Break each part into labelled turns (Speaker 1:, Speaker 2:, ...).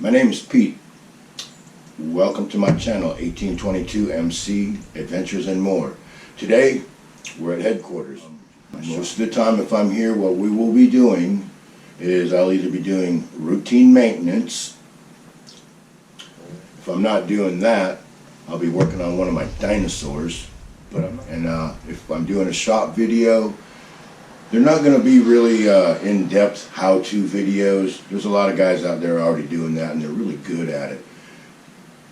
Speaker 1: My name is Pete. Welcome to my channel, 1822 MC Adventures and More. Today, we're at headquarters. Most of the time, if I'm here, what we will be doing is I'll either be doing routine maintenance. If I'm not doing that, I'll be working on one of my dinosaurs. If I'm doing a shop video, they're not going to be really in-depth how-to videos. There's a lot of guys out there already doing that, and they're really good at it.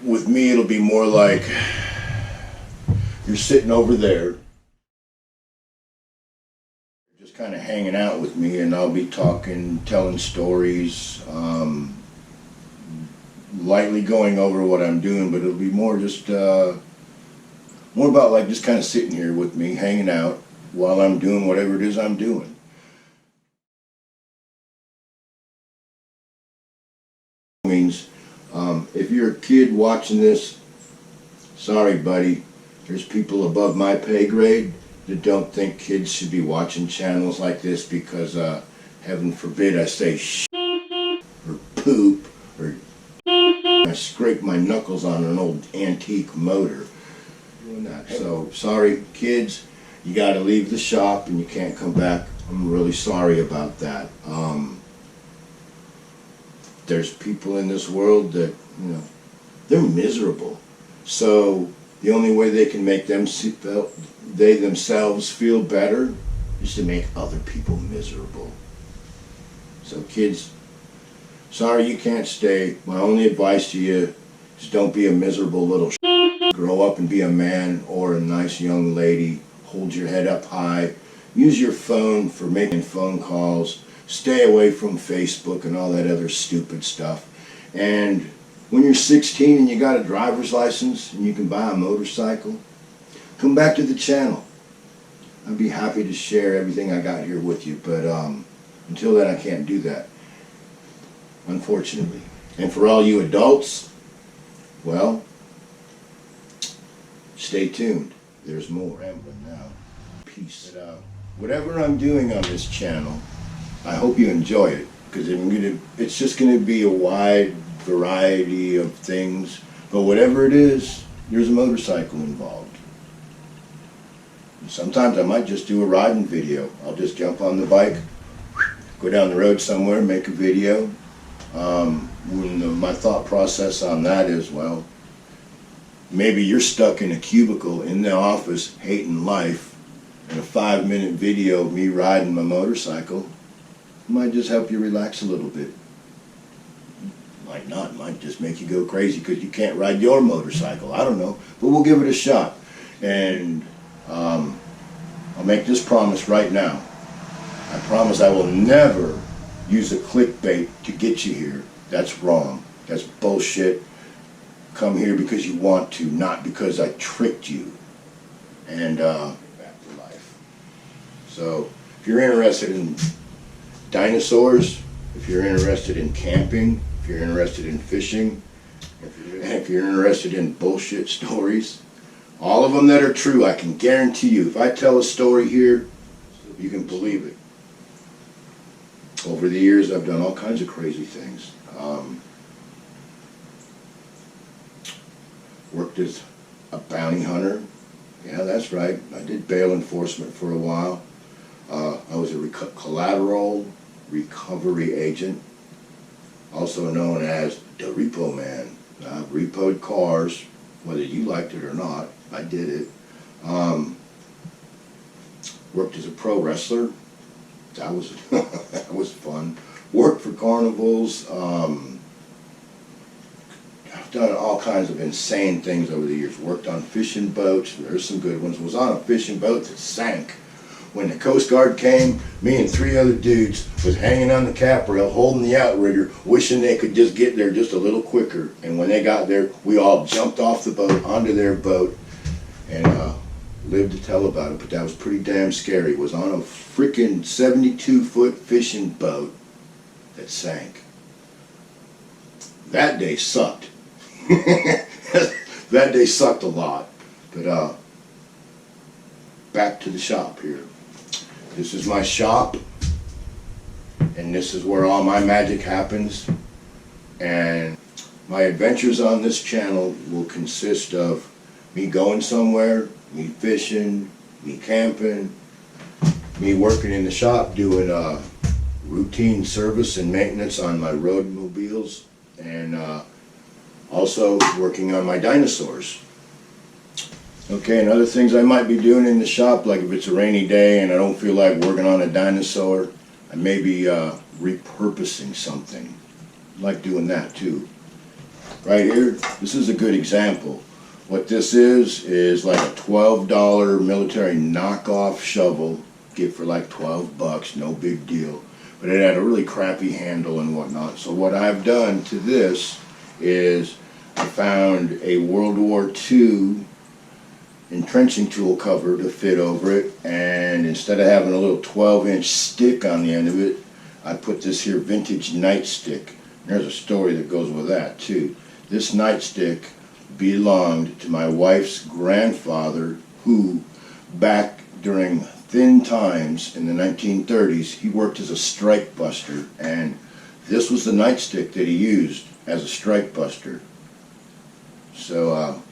Speaker 1: With me, it'll be more like you're sitting over there, just kind of hanging out with me, and I'll be talking, telling stories, lightly going over what I'm doing, but it'll be more just more about like just kind of sitting here with me, hanging out while I'm doing whatever it is I'm doing. Means if you're a kid watching this, sorry buddy, there's people above my pay grade that don't think kids should be watching channels like this because heaven forbid I say shit or poop or I scrape my knuckles on an old antique motor. So sorry kids, you got to leave the shop and you can't come back. I'm really sorry about that. There's people in this world that, they're miserable. So the only way they can make they themselves feel better is to make other people miserable. So kids, sorry you can't stay. My only advice to you is don't be a miserable little Grow up and be a man or a nice young lady. Hold your head up high. Use your phone for making phone calls. Stay away from Facebook and all that other stupid stuff. And when you're 16 and you got a driver's license and you can buy a motorcycle, come back to the channel. I'd be happy to share everything I got here with you, but until then I can't do that, unfortunately. And for all you adults, well, stay tuned. There's more. Rambling now. Peace. Whatever I'm doing on this channel, I hope you enjoy it, because it's just going to be a wide variety of things. But whatever it is, there's a motorcycle involved. And sometimes I might just do a riding video. I'll just jump on the bike, go down the road somewhere, make a video. My thought process on that is, well, maybe you're stuck in a cubicle in the office hating life, and a 5-minute video of me riding my motorcycle might just help you relax a little bit. Might not, might just make you go crazy because you can't ride your motorcycle. I don't know, but we'll give it a shot. And I'll make this promise right now. I promise I will never use a clickbait to get you here. That's wrong. That's bullshit. Come here because you want to, not because I tricked you. And back to life. So if you're interested in dinosaurs, if you're interested in camping, if you're interested in fishing, if you're interested in bullshit stories, all of them that are true, I can guarantee you, if I tell a story here, you can believe it. Over the years, I've done all kinds of crazy things. Worked as a bounty hunter. Yeah, that's right. I did bail enforcement for a while. I was a collateral recovery agent, also known as the repo man. I repoed cars, whether you liked it or not. I did it. Worked as a pro wrestler. That was that was fun. Worked for carnivals. I've done all kinds of insane things over the years. Worked on fishing boats. There's some good ones. Was on a fishing boat that sank. When the Coast Guard came, me and 3 other dudes was hanging on the cap rail, holding the outrigger, wishing they could just get there just a little quicker. And when they got there, we all jumped off the boat onto their boat and lived to tell about it. But that was pretty damn scary. It was on a freaking 72-foot fishing boat that sank. That day sucked. That day sucked a lot. But back to the shop here. This is my shop, and this is where all my magic happens. And my adventures on this channel will consist of me going somewhere, me fishing, me camping, me working in the shop doing routine service and maintenance on my roadmobiles, and also working on my dinosaurs. Okay, and other things I might be doing in the shop, like if it's a rainy day and I don't feel like working on a dinosaur, I may be repurposing something. I like doing that too. Right here, this is a good example. What this is like a $12 military knockoff shovel, get for like 12 bucks, no big deal. But it had a really crappy handle and whatnot. So what I've done to this is I found a World War II entrenching tool cover to fit over it, and instead of having a little 12-inch stick on the end of it, I put this here vintage nightstick. There's a story that goes with that too. This nightstick belonged to my wife's grandfather, who back during thin times in the 1930s, he worked as a strike buster, and this was the nightstick that he used as a strike buster. So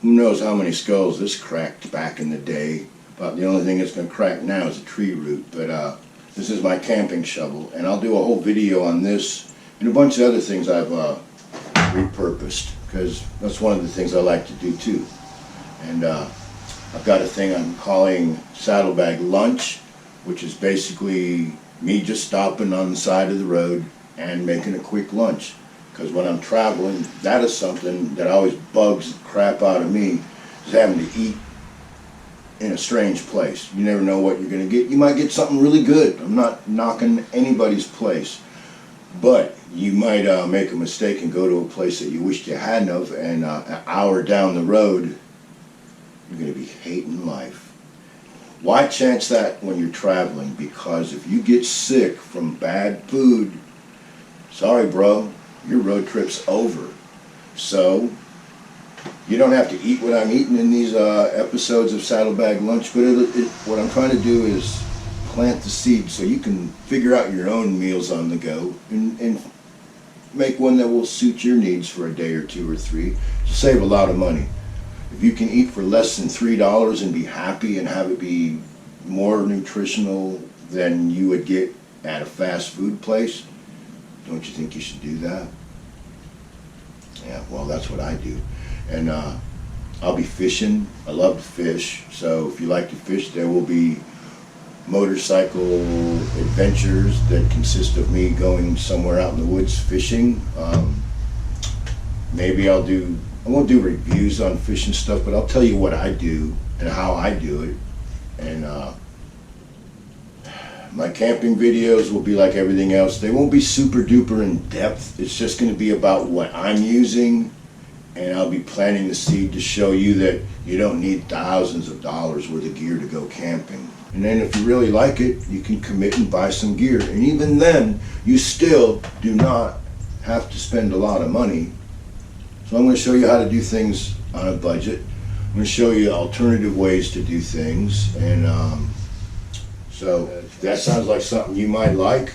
Speaker 1: who knows how many skulls this cracked back in the day. About the only thing it's going to crack now is a tree root. But this is my camping shovel, and I'll do a whole video on this and a bunch of other things I've repurposed, because that's one of the things I like to do too. And I've got a thing I'm calling Saddlebag Lunch, which is basically me just stopping on the side of the road and making a quick lunch. Because when I'm traveling, that is something that always bugs the crap out of me, is having to eat in a strange place. You never know what you're going to get. You might get something really good. I'm not knocking anybody's place. But you might make a mistake and go to a place that you wished you hadn't of, and an hour down the road, you're going to be hating life. Why chance that when you're traveling? Because if you get sick from bad food, sorry bro, your road trip's over. So you don't have to eat what I'm eating in these episodes of Saddlebag Lunch, but what I'm trying to do is plant the seed so you can figure out your own meals on the go and make one that will suit your needs for a day or two or three to save a lot of money. If you can eat for less than $3 and be happy and have it be more nutritional than you would get at a fast food place, don't you think you should do that? Yeah, well, that's what I do. And I'll be fishing. I love to fish. So if you like to fish, there will be motorcycle adventures that consist of me going somewhere out in the woods fishing. Maybe I won't do reviews on fishing stuff, but I'll tell you what I do and how I do it. And my camping videos will be like everything else. They won't be super duper in depth. It's just going to be about what I'm using, and I'll be planting the seed to show you that you don't need thousands of dollars worth of gear to go camping. And then if you really like it, you can commit and buy some gear. And even then, you still do not have to spend a lot of money. So I'm going to show you how to do things on a budget. I'm going to show you alternative ways to do things. And so if that sounds like something you might like,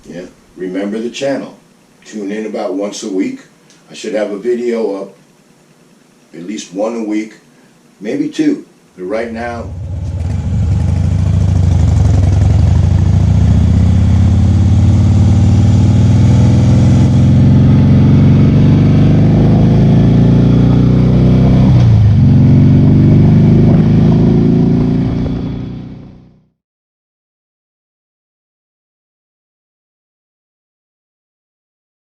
Speaker 1: yeah, remember the channel. Tune in about once a week. I should have a video up, at least one a week, maybe two. But right now,